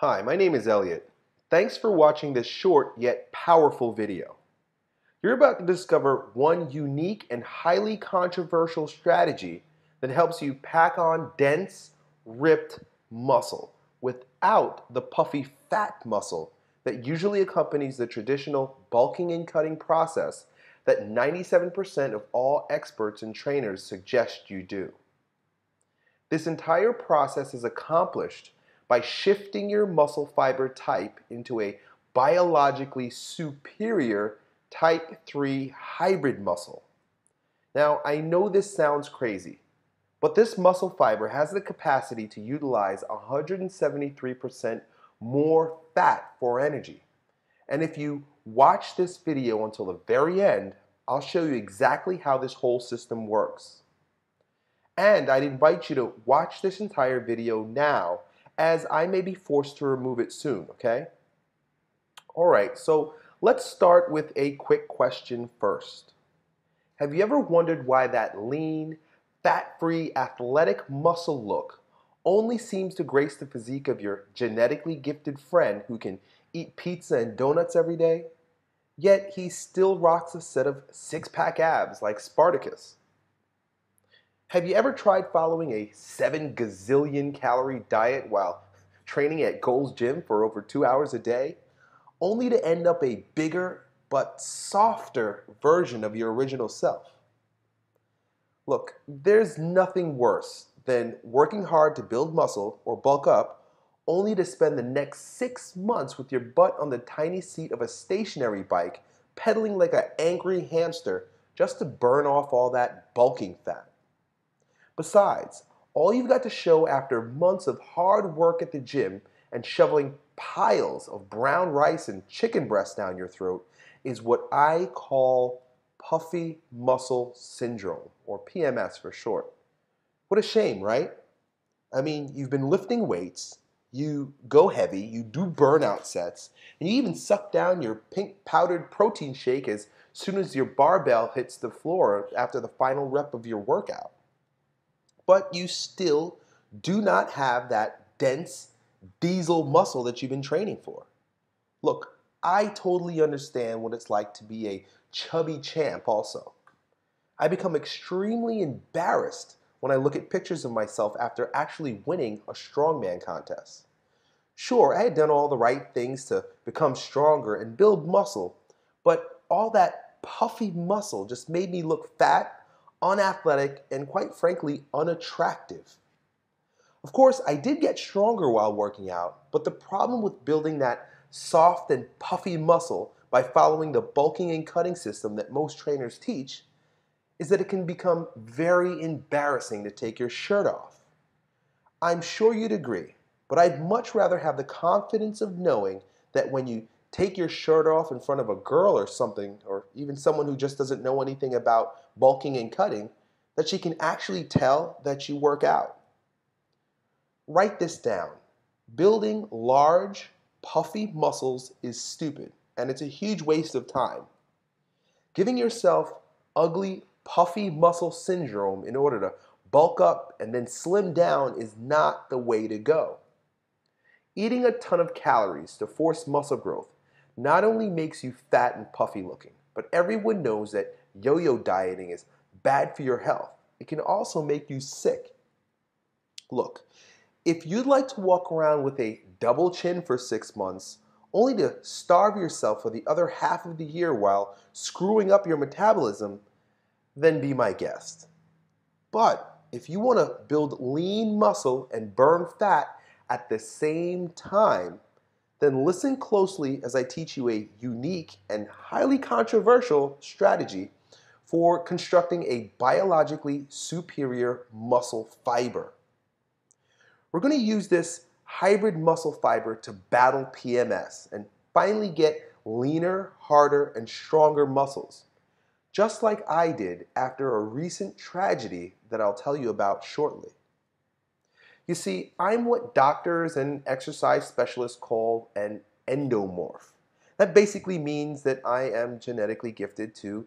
Hi, my name is Elliot. Thanks for watching this short yet powerful video. You're about to discover one unique and highly controversial strategy that helps you pack on dense, ripped muscle without the puffy fat muscle that usually accompanies the traditional bulking and cutting process that 97% of all experts and trainers suggest you do. This entire process is accomplished by shifting your muscle fiber type into a biologically superior type 3 hybrid muscle. Now, I know this sounds crazy, but this muscle fiber has the capacity to utilize 173% more fat for energy. And if you watch this video until the very end, I'll show you exactly how this whole system works. And I'd invite you to watch this entire video now, as I may be forced to remove it soon, okay? Alright, so let's start with a quick question first. Have you ever wondered why that lean, fat-free, athletic muscle look only seems to grace the physique of your genetically gifted friend who can eat pizza and donuts every day, yet he still rocks a set of six-pack abs like Spartacus? Have you ever tried following a 7 gazillion calorie diet while training at Gold's Gym for over 2 hours a day, only to end up a bigger but softer version of your original self? Look, there's nothing worse than working hard to build muscle or bulk up only to spend the next 6 months with your butt on the tiny seat of a stationary bike pedaling like an angry hamster just to burn off all that bulking fat. Besides, all you've got to show after months of hard work at the gym and shoveling piles of brown rice and chicken breast down your throat is what I call puffy muscle syndrome, or PMS for short. What a shame, right? I mean, you've been lifting weights, you go heavy, you do burnout sets, and you even suck down your pink powdered protein shake as soon as your barbell hits the floor after the final rep of your workout. But you still do not have that dense diesel muscle that you've been training for. Look, I totally understand what it's like to be a chubby champ also. I become extremely embarrassed when I look at pictures of myself after actually winning a strongman contest. Sure, I had done all the right things to become stronger and build muscle, but all that puffy muscle just made me look fat, unathletic, and quite frankly, unattractive. Of course, I did get stronger while working out, but the problem with building that soft and puffy muscle by following the bulking and cutting system that most trainers teach is that it can become very embarrassing to take your shirt off. I'm sure you'd agree, but I'd much rather have the confidence of knowing that when you take your shirt off in front of a girl or something, or even someone who just doesn't know anything about bulking and cutting, that she can actually tell that you work out. Write this down. Building large, puffy muscles is stupid, and it's a huge waste of time. Giving yourself ugly, puffy muscle syndrome in order to bulk up and then slim down is not the way to go. Eating a ton of calories to force muscle growth not only makes you fat and puffy looking, but everyone knows that yo-yo dieting is bad for your health. It can also make you sick. Look, if you'd like to walk around with a double chin for 6 months, only to starve yourself for the other half of the year while screwing up your metabolism, then be my guest. But if you want to build lean muscle and burn fat at the same time, then listen closely as I teach you a unique and highly controversial strategy for constructing a biologically superior muscle fiber. We're going to use this hybrid muscle fiber to battle PMS and finally get leaner, harder, and stronger muscles, just like I did after a recent tragedy that I'll tell you about shortly. You see, I'm what doctors and exercise specialists call an endomorph. That basically means that I am genetically gifted to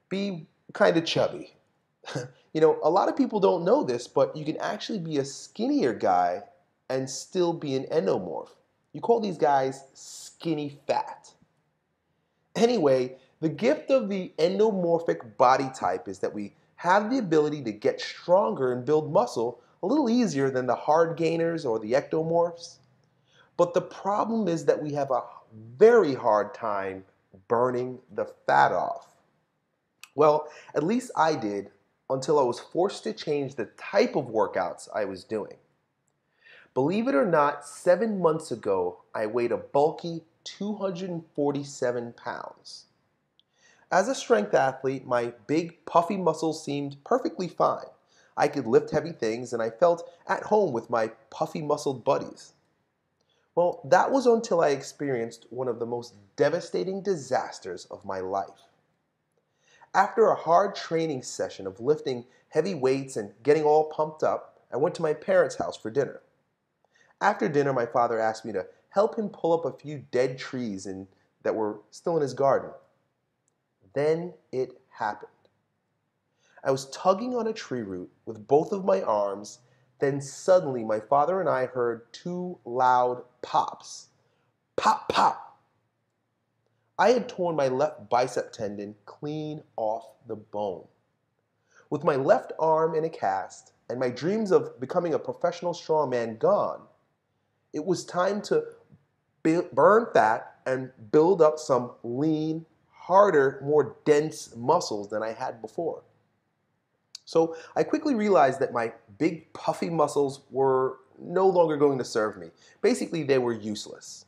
be kind of chubby. You know, a lot of people don't know this, but you can actually be a skinnier guy and still be an endomorph. You call these guys skinny fat. Anyway, the gift of the endomorphic body type is that we have the ability to get stronger and build muscle a little easier than the hard gainers or the ectomorphs. But the problem is that we have a very hard time burning the fat off. Well, at least I did until I was forced to change the type of workouts I was doing. Believe it or not, 7 months ago, I weighed a bulky 247 pounds. As a strength athlete, my big puffy muscles seemed perfectly fine. I could lift heavy things and I felt at home with my puffy muscled buddies. Well, that was until I experienced one of the most devastating disasters of my life. After a hard training session of lifting heavy weights and getting all pumped up, I went to my parents' house for dinner. After dinner, my father asked me to help him pull up a few dead trees that were still in his garden. Then it happened. I was tugging on a tree root with both of my arms. Then suddenly my father and I heard two loud pops. Pop, pop. I had torn my left bicep tendon clean off the bone. With my left arm in a cast and my dreams of becoming a professional strongman gone, it was time to burn fat and build up some lean, harder, more dense muscles than I had before. So I quickly realized that my big puffy muscles were no longer going to serve me. Basically, they were useless.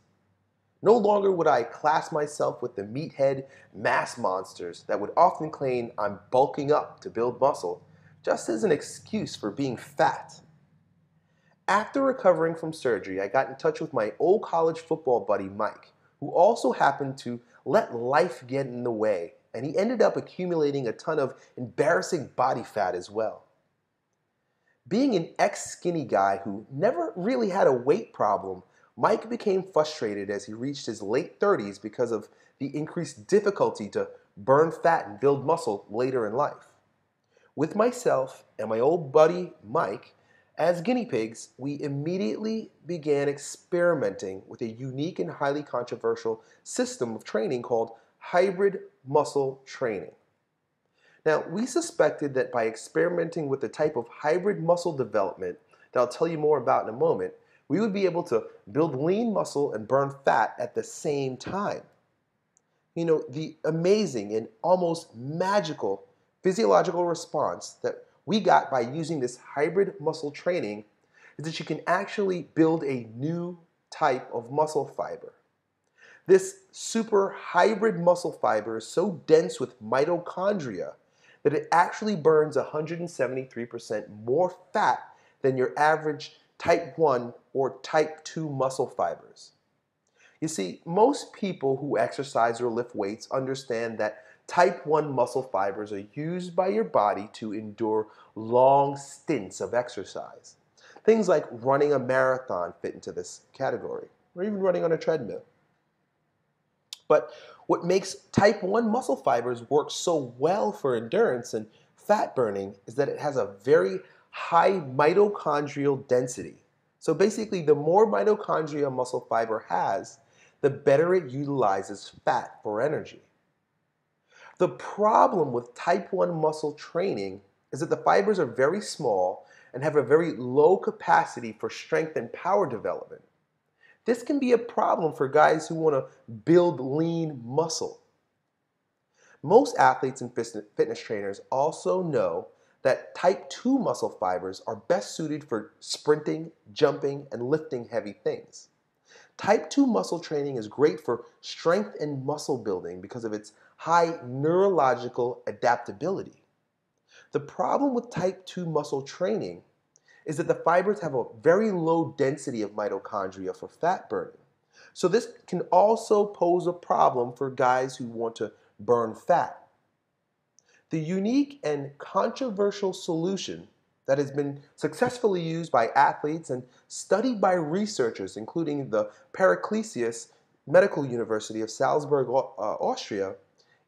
No longer would I class myself with the meathead mass monsters that would often claim I'm bulking up to build muscle, just as an excuse for being fat. After recovering from surgery, I got in touch with my old college football buddy Mike, who also happened to let life get in the way, and he ended up accumulating a ton of embarrassing body fat as well. Being an ex-skinny guy who never really had a weight problem, Mike became frustrated as he reached his late 30s because of the increased difficulty to burn fat and build muscle later in life. With myself and my old buddy Mike as guinea pigs, we immediately began experimenting with a unique and highly controversial system of training called hybrid muscle training. Now, we suspected that by experimenting with the type of hybrid muscle development that I'll tell you more about in a moment, we would be able to build lean muscle and burn fat at the same time. You know, the amazing and almost magical physiological response that we got by using this hybrid muscle training is that you can actually build a new type of muscle fiber. This super hybrid muscle fiber is so dense with mitochondria that it actually burns 173% more fat than your average type 1 or type 2 muscle fibers. You see, most people who exercise or lift weights understand that type 1 muscle fibers are used by your body to endure long stints of exercise. Things like running a marathon fit into this category, or even running on a treadmill. But what makes type 1 muscle fibers work so well for endurance and fat burning is that it has a very high mitochondrial density. So basically, the more mitochondria a muscle fiber has, the better it utilizes fat for energy. The problem with type 1 muscle training is that the fibers are very small and have a very low capacity for strength and power development. This can be a problem for guys who want to build lean muscle. Most athletes and fitness trainers also know that type 2 muscle fibers are best suited for sprinting, jumping, and lifting heavy things. Type 2 muscle training is great for strength and muscle building because of its high neurological adaptability. The problem with type 2 muscle training is that the fibers have a very low density of mitochondria for fat burning. So this can also pose a problem for guys who want to burn fat. The unique and controversial solution that has been successfully used by athletes and studied by researchers, including the Paracelsus Medical University of Salzburg, Austria,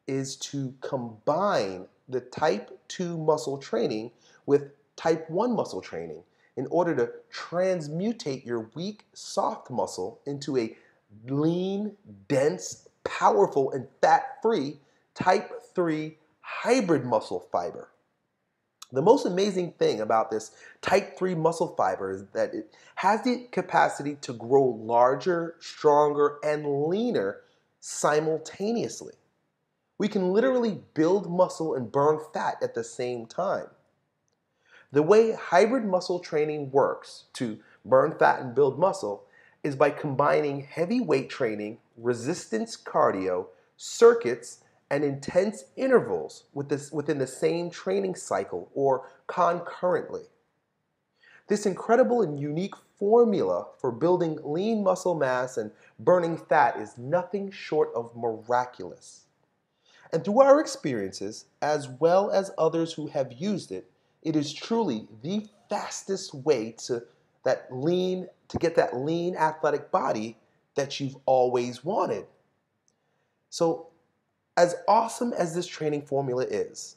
is to combine the type 2 muscle training with type 1 muscle training in order to transmutate your weak, soft muscle into a lean, dense, powerful, and fat-free type 3 hybrid muscle fiber. The most amazing thing about this type 3 muscle fiber is that it has the capacity to grow larger, stronger, and leaner simultaneously. We can literally build muscle and burn fat at the same time. The way hybrid muscle training works to burn fat and build muscle is by combining heavy weight training, resistance cardio, circuits, and intense intervals within the same training cycle or concurrently. This incredible and unique formula for building lean muscle mass and burning fat is nothing short of miraculous. And through our experiences, as well as others who have used it, it is truly the fastest way to get that lean athletic body that you've always wanted. So, as awesome as this training formula is,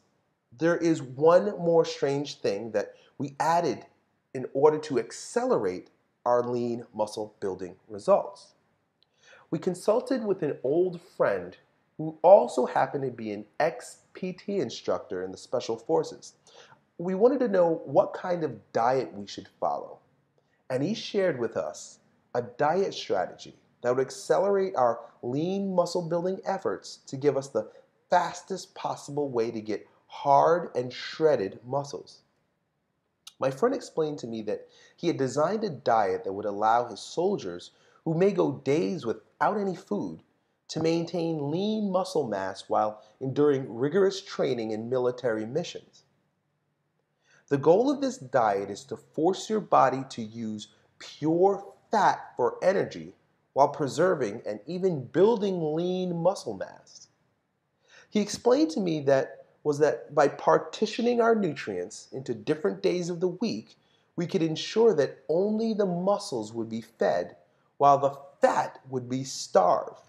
there is one more strange thing that we added in order to accelerate our lean muscle building results. We consulted with an old friend who also happened to be an ex-PT instructor in the Special Forces. We wanted to know what kind of diet we should follow, and he shared with us a diet strategy that would accelerate our lean muscle building efforts to give us the fastest possible way to get hard and shredded muscles. My friend explained to me that he had designed a diet that would allow his soldiers, who may go days without any food, to maintain lean muscle mass while enduring rigorous training in military missions. The goal of this diet is to force your body to use pure fat for energy while preserving and even building lean muscle mass. He explained to me that by partitioning our nutrients into different days of the week, we could ensure that only the muscles would be fed while the fat would be starved.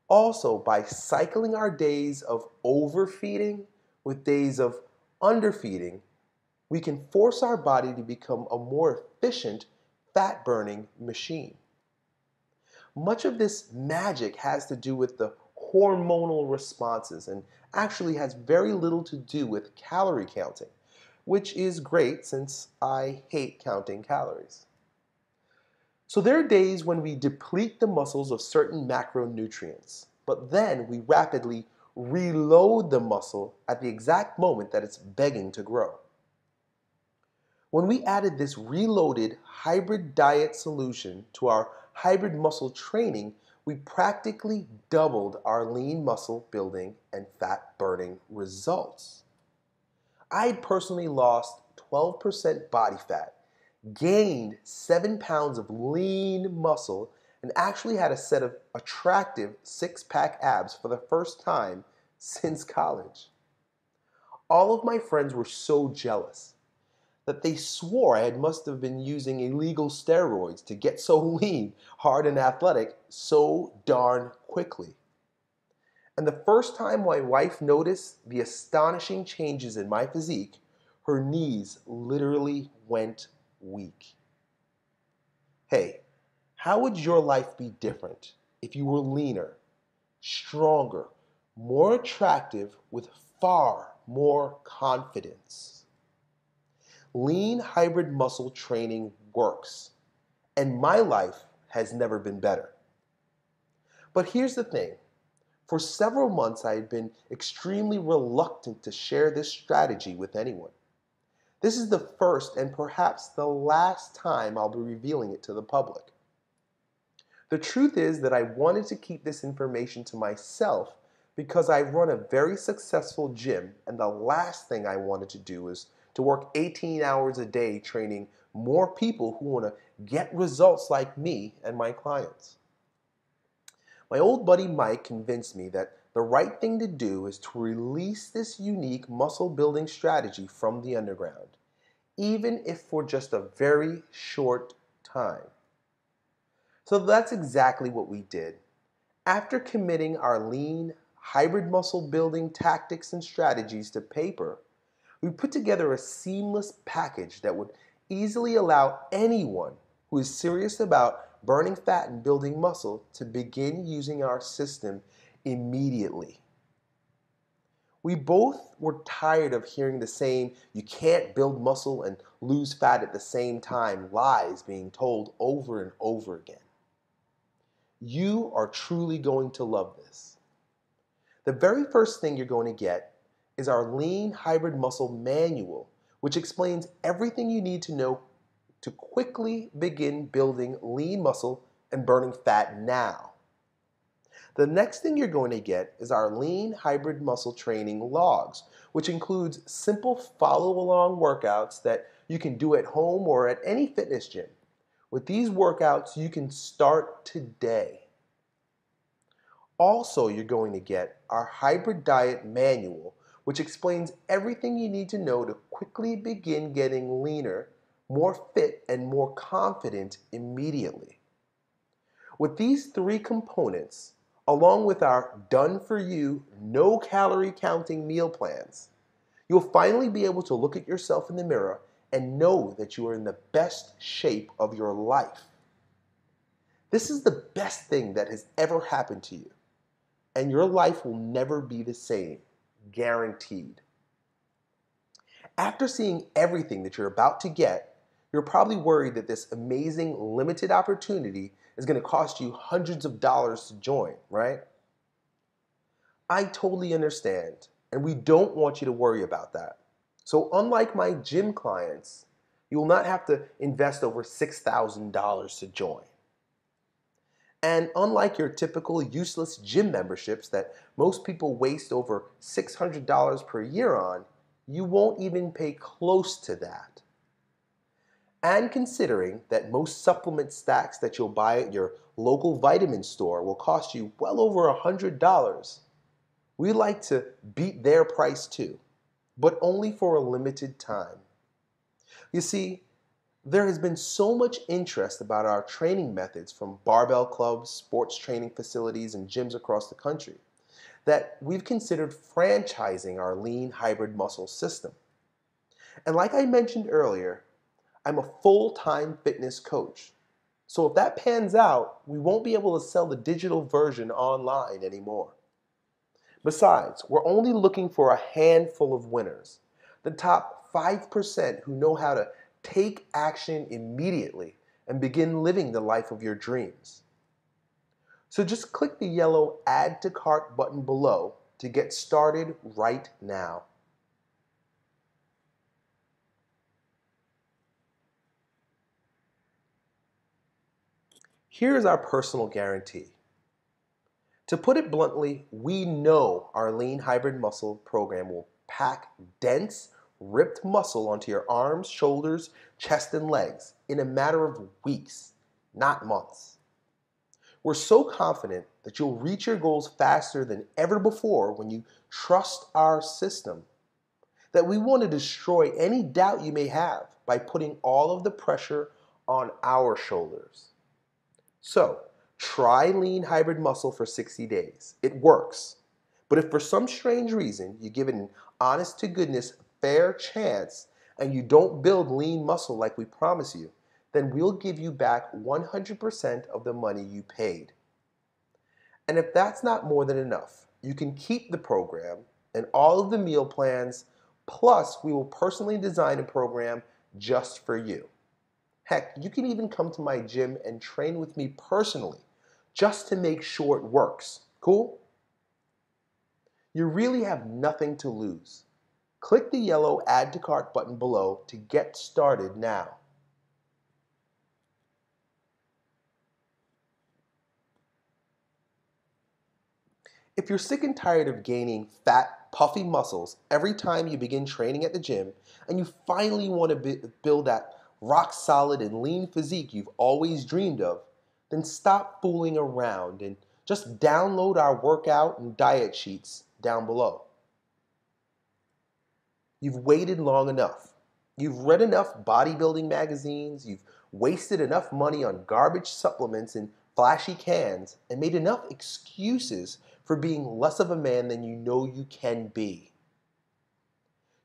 Also, by cycling our days of overfeeding with days of underfeeding, we can force our body to become a more efficient fat-burning machine. Much of this magic has to do with the hormonal responses and actually has very little to do with calorie counting, which is great since I hate counting calories. So there are days when we deplete the muscles of certain macronutrients, but then we rapidly reload the muscle at the exact moment that it's begging to grow. When we added this reloaded hybrid diet solution to our hybrid muscle training, we practically doubled our lean muscle building and fat burning results. I personally lost 12% body fat, gained 7 pounds of lean muscle, and actually had a set of attractive six-pack abs for the first time since college. All of my friends were so jealous that they swore I must have been using illegal steroids to get so lean, hard, and athletic so darn quickly. And the first time my wife noticed the astonishing changes in my physique, her knees literally went weak. Hey, how would your life be different if you were leaner, stronger, more attractive, with far more confidence? Lean hybrid muscle training works, and my life has never been better. But here's the thing. For several months, I had been extremely reluctant to share this strategy with anyone. This is the first and perhaps the last time I'll be revealing it to the public. The truth is that I wanted to keep this information to myself because I run a very successful gym, and the last thing I wanted to do is to work 18 hours a day training more people who want to get results like me and my clients. My old buddy Mike convinced me that the right thing to do is to release this unique muscle building strategy from the underground, even if for just a very short time. So that's exactly what we did. After committing our lean hybrid muscle building tactics and strategies to paper, we put together a seamless package that would easily allow anyone who is serious about burning fat and building muscle to begin using our system immediately. We both were tired of hearing the same "you can't build muscle and lose fat at the same time" lies being told over and over again. You are truly going to love this. The very first thing you're going to get is our Lean Hybrid Muscle Manual, which explains everything you need to know to quickly begin building lean muscle and burning fat now. The next thing you're going to get is our Lean Hybrid Muscle Training Logs, which includes simple follow-along workouts that you can do at home or at any fitness gym. With these workouts, you can start today. Also, you're going to get our Hybrid Diet Manual, which explains everything you need to know to quickly begin getting leaner, more fit, and more confident immediately. With these three components, along with our done-for-you, no-calorie counting meal plans, you'll finally be able to look at yourself in the mirror and know that you are in the best shape of your life. This is the best thing that has ever happened to you, and your life will never be the same, guaranteed. After seeing everything that you're about to get, you're probably worried that this amazing limited opportunity is going to cost you hundreds of dollars to join, right? I totally understand, and we don't want you to worry about that. So unlike my gym clients, you will not have to invest over $6,000 to join. And unlike your typical useless gym memberships that most people waste over $600 per year on, you won't even pay close to that. And considering that most supplement stacks that you'll buy at your local vitamin store will cost you well over $100, we like to beat their price too, but only for a limited time. You see, there has been so much interest about our training methods from barbell clubs, sports training facilities, and gyms across the country that we've considered franchising our Lean Hybrid Muscle system. And like I mentioned earlier, I'm a full-time fitness coach. So if that pans out, we won't be able to sell the digital version online anymore. Besides, we're only looking for a handful of winners, the top 5% who know how to take action immediately and begin living the life of your dreams. So just click the yellow Add to Cart button below to get started right now. Here is our personal guarantee. To put it bluntly, we know our Lean Hybrid Muscle program will pack dense, ripped muscle onto your arms, shoulders, chest, and legs in a matter of weeks, not months. We're so confident that you'll reach your goals faster than ever before when you trust our system that we want to destroy any doubt you may have by putting all of the pressure on our shoulders. So, try Lean Hybrid Muscle for 60 days. It works. But if for some strange reason you give it an honest-to-goodness fair chance and you don't build lean muscle like we promise you, then we'll give you back 100% of the money you paid. And if that's not more than enough, you can keep the program and all of the meal plans, plus we will personally design a program just for you. Heck, you can even come to my gym and train with me personally, just to make sure it works. Cool? You really have nothing to lose. Click the yellow Add to Cart button below to get started now. If you're sick and tired of gaining fat, puffy muscles every time you begin training at the gym, and you finally want to build that rock-solid and lean physique you've always dreamed of, then stop fooling around and just download our workout and diet sheets down below. You've waited long enough. You've read enough bodybuilding magazines, you've wasted enough money on garbage supplements and flashy cans, and made enough excuses for being less of a man than you know you can be.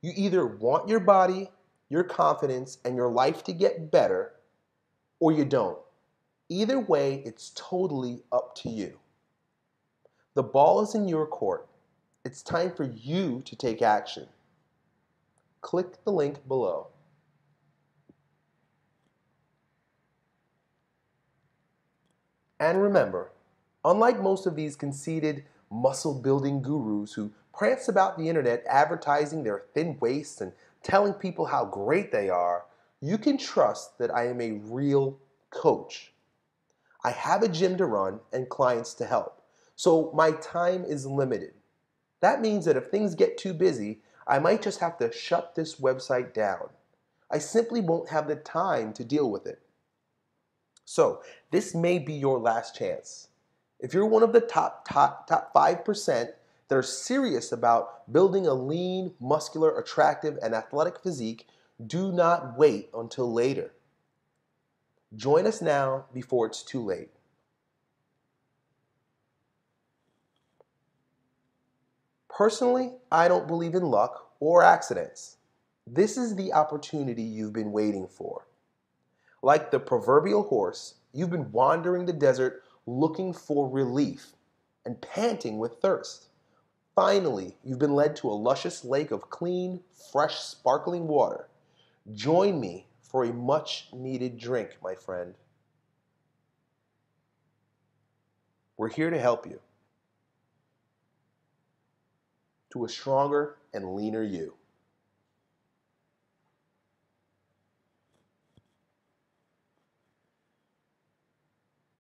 You either want your body your confidence, and your life to get better, or you don't. Either way, it's totally up to you. The ball is in your court. It's time for you to take action. Click the link below. And remember, unlike most of these conceited muscle-building gurus who prance about the internet advertising their thin waists and telling people how great they are, you can trust that I am a real coach. I have a gym to run and clients to help, so my time is limited. That means that if things get too busy, I might just have to shut this website down. I simply won't have the time to deal with it. So this may be your last chance. If you're one of the top 5% that are serious about building a lean, muscular, attractive, and athletic physique, do not wait until later. Join us now before it's too late. Personally, I don't believe in luck or accidents. This is the opportunity you've been waiting for. Like the proverbial horse, you've been wandering the desert looking for relief and panting with thirst. Finally, you've been led to a luscious lake of clean, fresh, sparkling water. Join me for a much-needed drink, my friend. We're here to help you to a stronger and leaner you.